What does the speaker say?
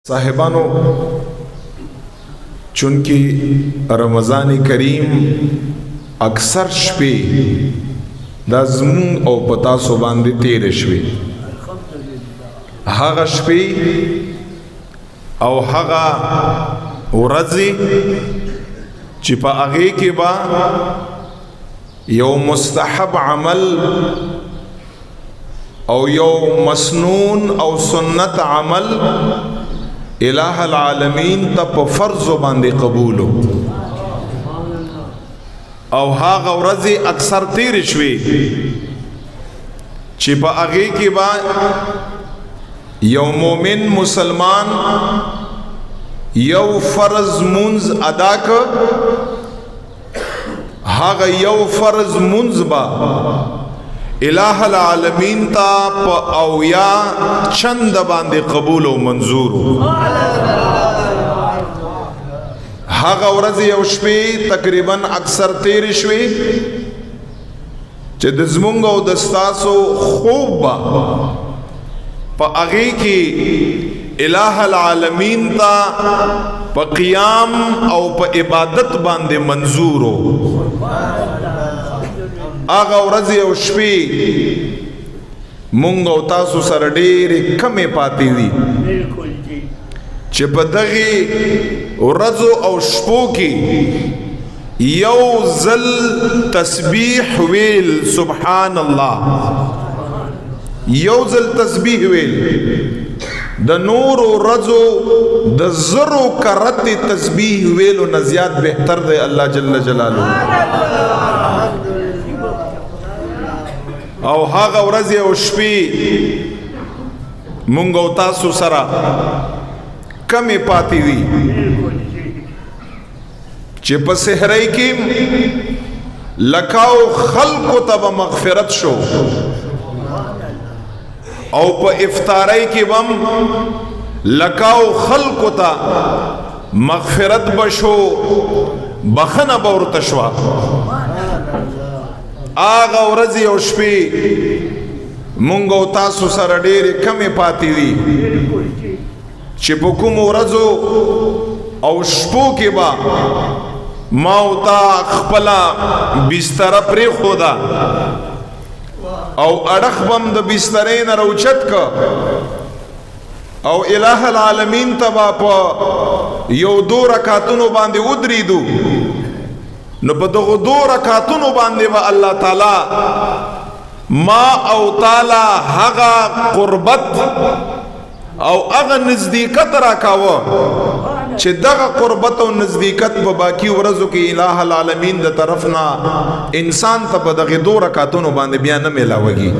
صاحبانو چونکی رمضان کریم اکثر شپې دا زمون او پتا سو باندې تیر شوي هغه شپې او هغه ورځې چې په هغه کې با یو مستحب عمل او یو مسنون او سنت عمل الہ العالمین تا په فرض باندې قبولو او هغه ورځې اکثر تیر شوي چې په هغه کې با یو مومن مسلمان یو فرض منز ادا ک هغه یو فرض منز با الہ العالمین تا پا اویا چند باندې قبول و منظور هاگا ورز یو شپی تقریبا اکثر تیر شوی چه دزمونگ و دستاسو خوب با پا اغی کی الہ العالمین تا پا قیام او پا عبادت باندې منظور ہو آغا ورځ او شپې مونږ او تاسو سره ډېرې کمې پاتې دي چې په دغې ورځو او شپو کې یو ځل تسبیح ویل سبحان الله یو ځل تسبیح ویل د نور ورځو د زرو کرت تسبیح ویلو نه زیات بهتر دی الله جل جلاله او هاغه ورځ او شپې مونږ او تاسو سره کمې پاتې دي چې په سحرۍ کې لکاو خلقو ته مغفرت شو او په افطارۍ کې بم لکاو خلقو ته مغفرت بشو بخنه بورته شو آغا ورځې او شپې مونږ او تاسو سره ډېرې کمې پاتې دي چې په کومو ورځو او شپو کې به ما او تا خپله بستره پرېښوده او اړخ بم د بسترې نه راوچت که او الہ العالمین ته به په یو دو رکعتونو باندې ودرېدو نو په دغه دو رکعتونو باندې به الله تعالی ما او تعالی هغه قربت او هغه نزدېکت راکاوه چې دغه قربت او نزدېکت په باقي ورځو کې الہ العالمین د طرف نه انسان ته په دغه دو رکعتونو باندې بیا نه میلاوږي